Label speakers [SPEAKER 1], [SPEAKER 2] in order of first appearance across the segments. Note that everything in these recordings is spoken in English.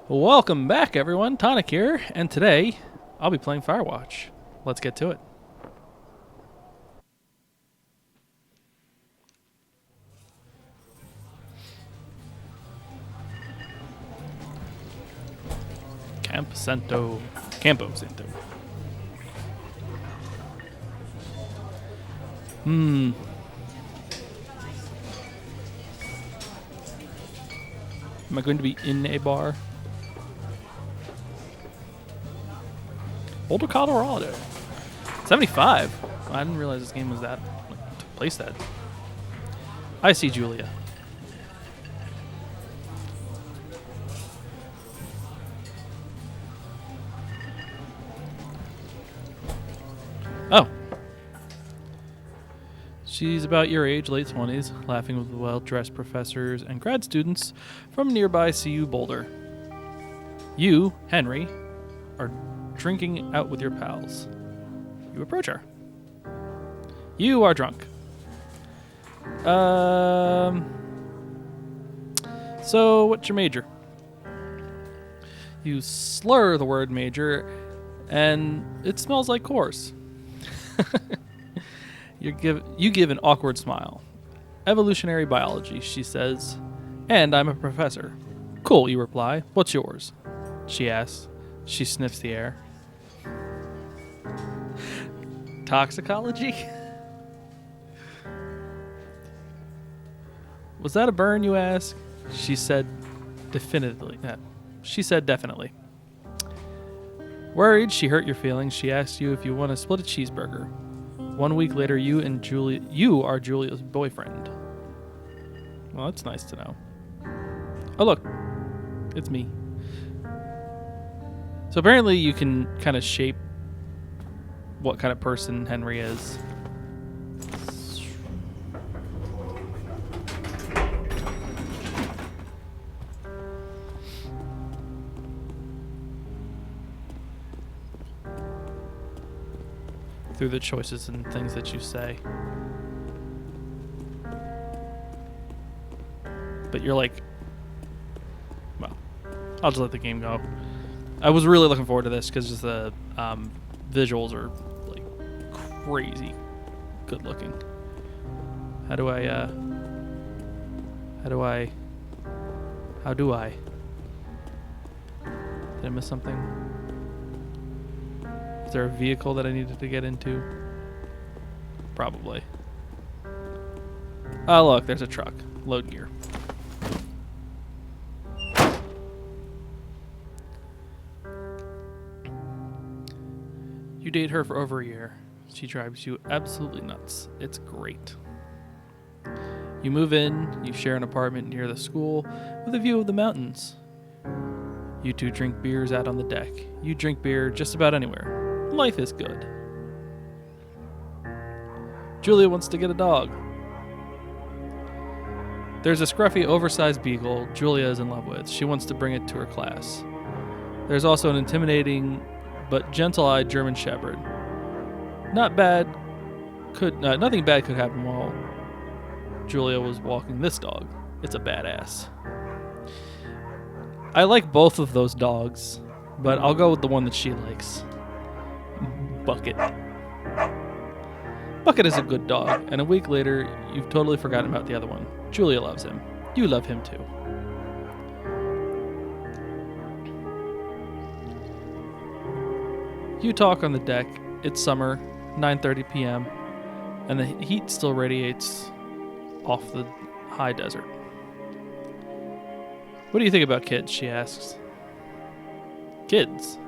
[SPEAKER 1] Welcome back, everyone. Tonic here, and today I'll be playing Firewatch. Let's get to it. Campo Santo. Am I going to be in a bar? Boulder, Colorado. 75. I didn't realize this game was that took place that. I see Julia. Oh. She's about your age, late 20s, laughing with well-dressed professors and grad students from nearby CU Boulder. You, Henry, are drinking out with your pals. You approach her. You are drunk. So what's your major? You slur the word major, and it smells like course. You give an awkward smile. Evolutionary biology, she says. And I'm a professor. Cool, you reply. What's yours? She asks. She sniffs the air. Toxicology? Was that a burn, you ask? She said definitely. Worried she hurt your feelings, she asked you if you want to split a cheeseburger. 1 week later, you are Julia's boyfriend. Well, that's nice to know. Oh, look. It's me. So apparently you can kind of shape what kind of person Henry is. Through the choices and things that you say. But you're like, well, I'll just let the game go. I was really looking forward to this because the visuals are like crazy good looking. How do I? Did I miss something? Is there a vehicle that I needed to get into? Probably. Oh, look, there's a truck. Load gear. You date her for over a year. She drives you absolutely nuts. It's great. You move in, you share an apartment near the school with a view of the mountains. You two drink beers out on the deck. You drink beer just about anywhere. Life is good. Julia wants to get a dog. There's a scruffy, oversized beagle Julia is in love with. She wants to bring it to her class. There's also an intimidating but gentle-eyed German shepherd. Nothing bad could happen while Julia was walking this dog. It's a badass. I like both of those dogs, but I'll go with the one that she likes. Bucket. Bucket is a good dog, and a week later, you've totally forgotten about the other one. Julia loves him. You love him too. You talk on the deck. It's summer, 9:30 p.m., and the heat still radiates off the high desert. What do you think about kids? She asks. Kids?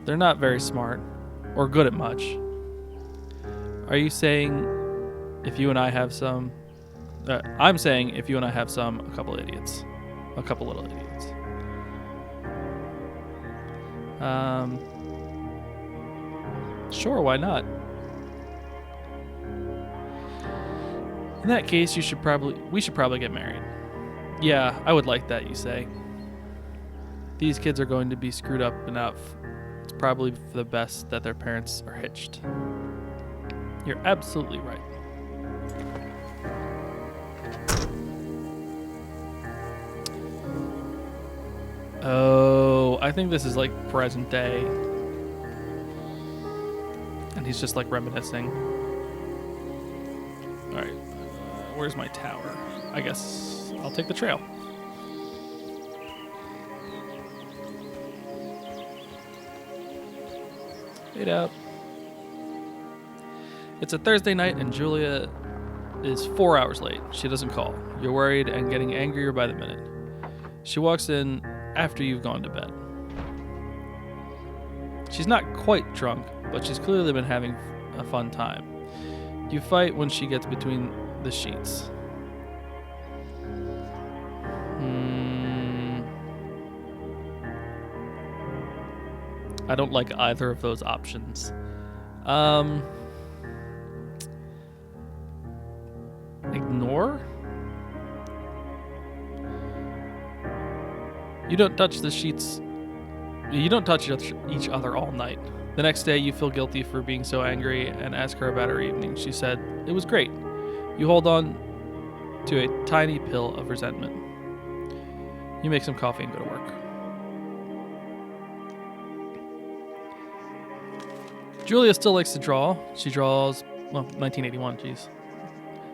[SPEAKER 1] They're not very smart, or good at much. Are you saying if you and I have some... I'm saying if you and I have some, a couple idiots. A couple little idiots. Sure, why not? In that case, we should probably get married. Yeah, I would like that, you say. These kids are going to be screwed up enough. It's probably for the best that their parents are hitched. You're absolutely right. Oh, I think this is like present day. And he's just like reminiscing. Alright, where's my tower? I guess I'll take the trail. Fade out. It's a Thursday night and Julia is 4 hours late. She doesn't call. You're worried and getting angrier by the minute. She walks in after you've gone to bed. She's not quite drunk, but she's clearly been having a fun time. You fight when she gets between the sheets. I don't like either of those options. Ignore? You don't touch the sheets. You don't touch each other all night. The next day, you feel guilty for being so angry and ask her about her evening. She said, "It was great." You hold on to a tiny pill of resentment. You make some coffee and go to work. Julia still likes to draw. She draws, 1981, geez.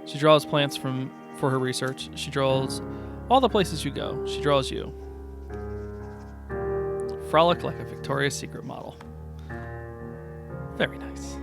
[SPEAKER 1] She draws plants for her research. She draws all the places you go. She draws you. Frolic like a Victoria's Secret model. Very nice.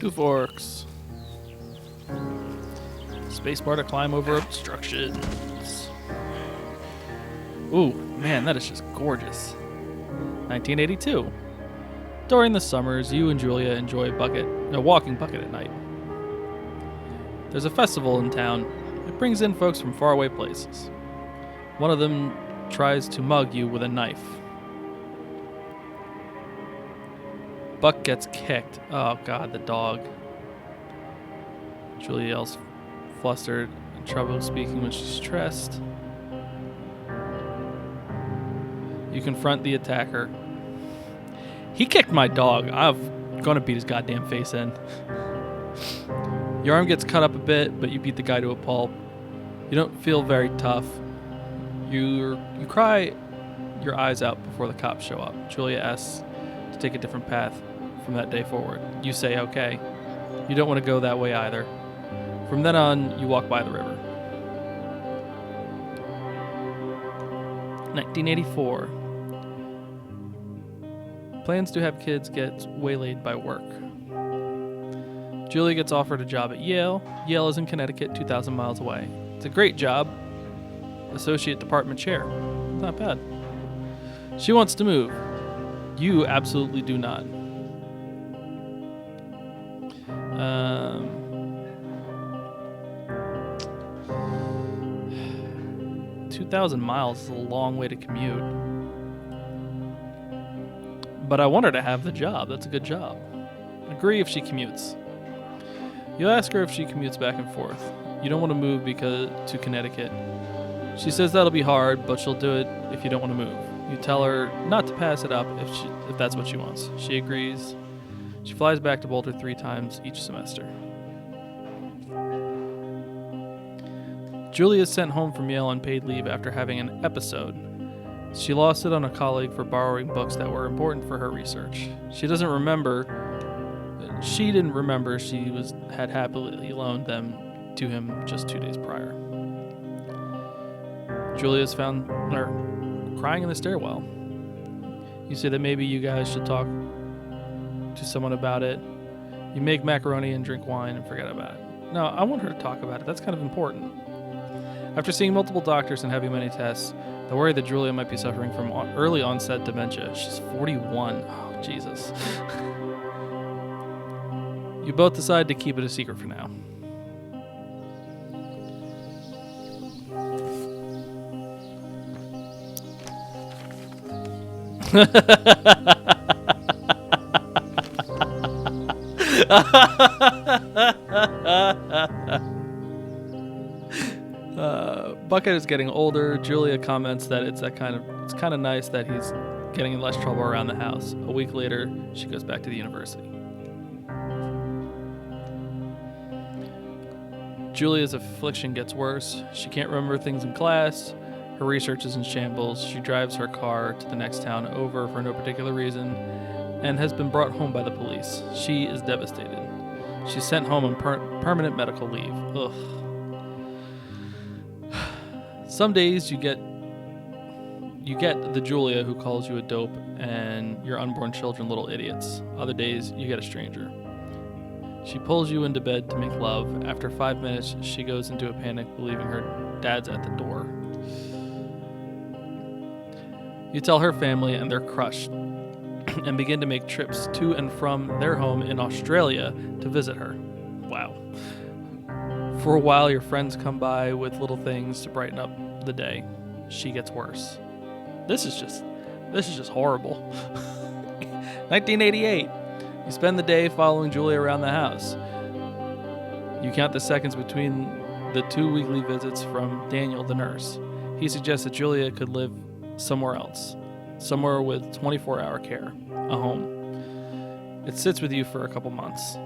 [SPEAKER 1] Two forks. Spacebar to climb over obstructions. Ooh, man, that is just gorgeous. 1982. During the summers, you and Julia enjoy walking bucket at night. There's a festival in town. It brings in folks from faraway places. One of them tries to mug you with a knife. Buck gets kicked. Oh god, the dog. Julia yells, flustered, and trouble speaking when she's stressed. You confront the attacker. He kicked my dog. I'm gonna beat his goddamn face in. Your arm gets cut up a bit, but you beat the guy to a pulp. You don't feel very tough. You cry your eyes out before the cops show up. Julia asks to take a different path from that day forward. You say okay. You don't want to go that way either. From then on, you walk by the river. 1984. Plans to have kids get waylaid by work. Julia gets offered a job at Yale. Yale is in Connecticut, 2,000 miles away. It's a great job. Associate department chair. Not bad. She wants to move. You absolutely do not. 2,000 miles is a long way to commute. But I want her to have the job. That's a good job. Agree if she commutes. You ask her if she commutes back and forth. You don't want to move to Connecticut. She says that'll be hard, but she'll do it if you don't want to move. You tell her not to pass it up if that's what she wants. She agrees. She flies back to Boulder 3 times each semester. Julia is sent home from Yale on paid leave after having an episode. She lost it on a colleague for borrowing books that were important for her research. She didn't remember she had happily loaned them to him just 2 days prior. Julia's found her crying in the stairwell. You say that maybe you guys should talk to someone about it. You make macaroni and drink wine and forget about it. No, I want her to talk about it. That's kind of important. After seeing multiple doctors and having many tests, they worry that Julia might be suffering from early onset dementia. She's 41. Oh, Jesus. You both decide to keep it a secret for now. Bucket is getting older. Julia comments that it's kind of nice that he's getting in less trouble around the house. A week later, she goes back to the university. Julia's affliction gets worse. She can't remember things in class. Her research is in shambles. She drives her car to the next town over for no particular reason and has been brought home by the police. She is devastated. She's sent home on permanent medical leave. Ugh. Some days you get the Julia who calls you a dope and your unborn children little idiots. Other days you get a stranger. She pulls you into bed to make love. After 5 minutes, she goes into a panic, believing her dad's at the door. You tell her family, and they're crushed, and begin to make trips to and from their home in Australia to visit her. Wow. For a while, your friends come by with little things to brighten up the day. She gets worse. This is just horrible. 1988. You spend the day following Julia around the house. You count the seconds between the 2 weekly visits from Daniel, the nurse. He suggests that Julia could live somewhere else, somewhere with 24-hour care, a home. It sits with you for a couple months.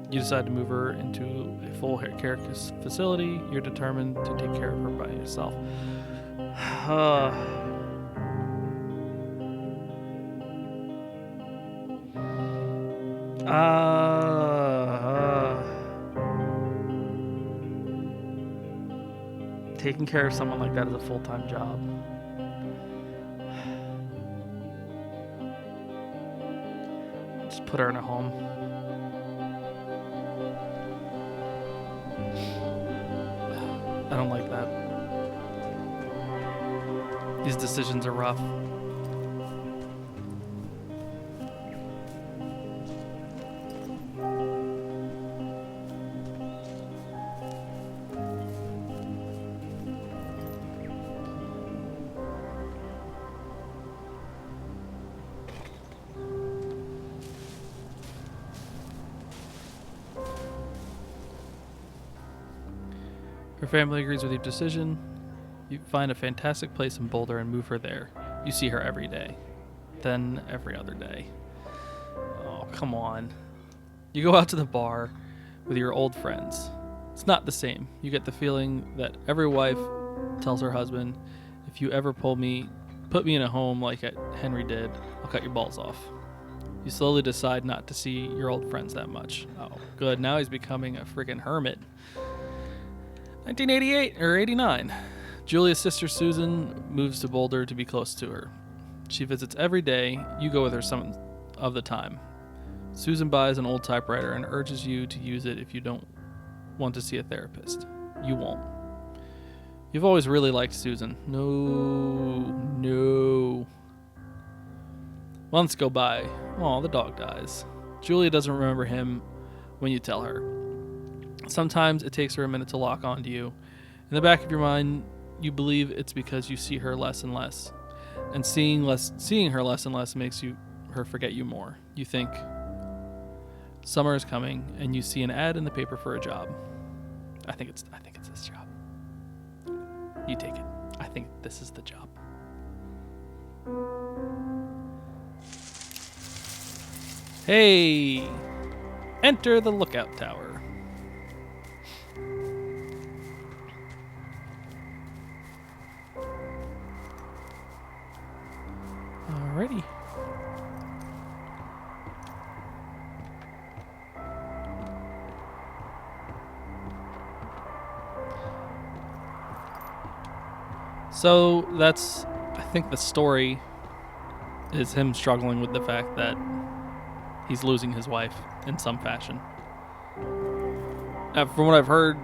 [SPEAKER 1] You decide to move her into a full care facility. You're determined to take care of her by yourself. Taking care of someone like that is a full-time job. Just put her in a home. I don't like that. These decisions are rough. Her family agrees with your decision. You find a fantastic place in Boulder and move her there. You see her every day. Then every other day. Oh, come on. You go out to the bar with your old friends. It's not the same. You get the feeling that every wife tells her husband, if you ever put me in a home like Henry did, I'll cut your balls off. You slowly decide not to see your old friends that much. Oh, good. Now he's becoming a freaking hermit. 1988 or 89. Julia's sister Susan moves to Boulder to be close to her. She visits every day. You go with her some of the time. Susan buys an old typewriter and urges you to use it if you don't want to see a therapist. You won't. You've always really liked Susan. No. Months go by. Oh, the dog dies. Julia doesn't remember him when you tell her. Sometimes it takes her a minute to lock onto you. In the back of your mind, you believe it's because you see her less and less. And seeing her less and less makes her forget you more. You think, summer is coming, and you see an ad in the paper for a job. I think it's this job. You take it. I think this is the job. Hey! Enter the lookout tower. Alrighty. So that's, I think the story is him struggling with the fact that he's losing his wife in some fashion. From what I've heard,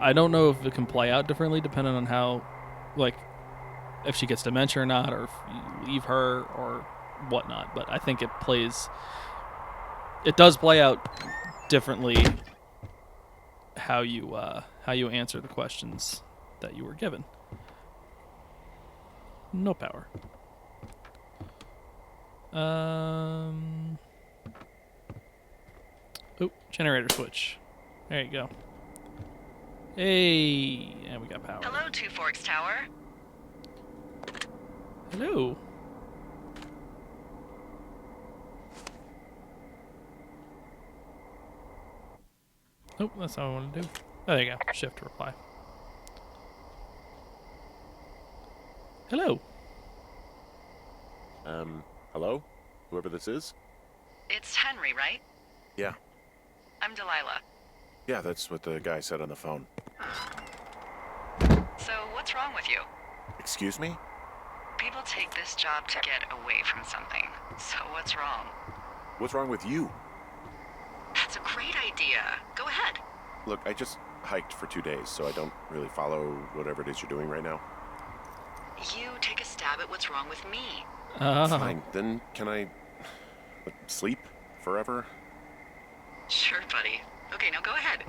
[SPEAKER 1] I don't know if it can play out differently depending on how, like, if she gets dementia or not, or if you leave her or whatnot. But I think it does play out differently how you answer the questions that you were given. No power. Oh, generator switch. There you go. Hey, and we got power.
[SPEAKER 2] Hello, Two Forks Tower.
[SPEAKER 1] Hello. Nope, that's not what I want to do. Oh, there you go. Shift to reply. Hello.
[SPEAKER 3] Hello? Whoever this is?
[SPEAKER 2] It's Henry, right?
[SPEAKER 3] Yeah.
[SPEAKER 2] I'm Delilah.
[SPEAKER 3] Yeah, that's what the guy said on the phone.
[SPEAKER 2] So, what's wrong with you?
[SPEAKER 3] Excuse me?
[SPEAKER 2] People take this job to get away from something. So, what's wrong?
[SPEAKER 3] What's wrong with you?
[SPEAKER 2] That's a great idea. Go ahead.
[SPEAKER 3] Look, I just hiked for 2 days, so I don't really follow whatever it is you're doing right now.
[SPEAKER 2] You take a stab at what's wrong with me.
[SPEAKER 1] Oh.
[SPEAKER 3] Fine, then can I sleep forever?
[SPEAKER 2] Sure, buddy. Okay, now go ahead.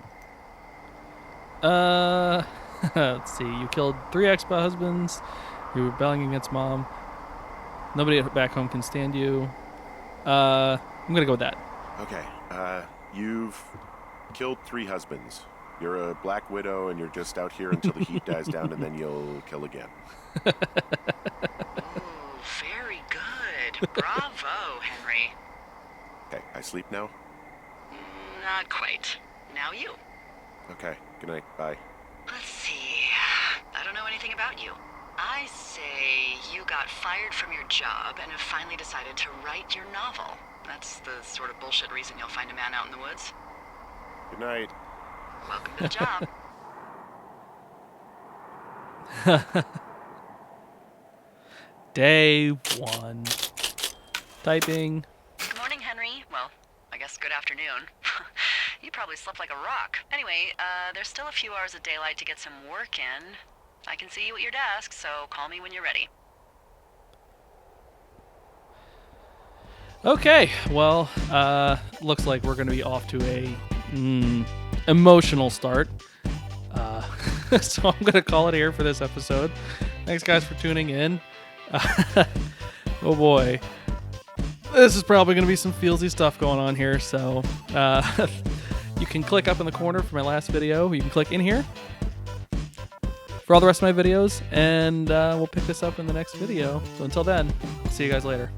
[SPEAKER 1] Let's see. You killed 3 ex-husbands. You're rebelling against mom. Nobody back home can stand you. I'm gonna go with that.
[SPEAKER 3] Okay, you've killed 3 husbands. You're a black widow and you're just out here until the heat dies down and then you'll kill again.
[SPEAKER 2] Ooh, very good. Bravo, Henry.
[SPEAKER 3] Okay, I sleep now?
[SPEAKER 2] Not quite. Now you.
[SPEAKER 3] Okay, good night, bye.
[SPEAKER 2] Let's see. I don't know anything about you. I say you got fired from your job and have finally decided to write your novel. That's the sort of bullshit reason you'll find a man out in the woods.
[SPEAKER 3] Good night.
[SPEAKER 2] Welcome to the job.
[SPEAKER 1] Day 1. Typing.
[SPEAKER 2] Good morning, Henry. Well, I guess good afternoon. You probably slept like a rock. Anyway, there's still a few hours of daylight to get some work in. I can see you at your desk, so call me when you're ready.
[SPEAKER 1] Okay, well, looks like we're going to be off to a emotional start. So I'm going to call it here for this episode. Thanks, guys, for tuning in. Oh, boy. This is probably going to be some feelsy stuff going on here. So you can click up in the corner for my last video. You can click in here for all the rest of my videos. And we'll pick this up in the next video. So until then, see you guys later.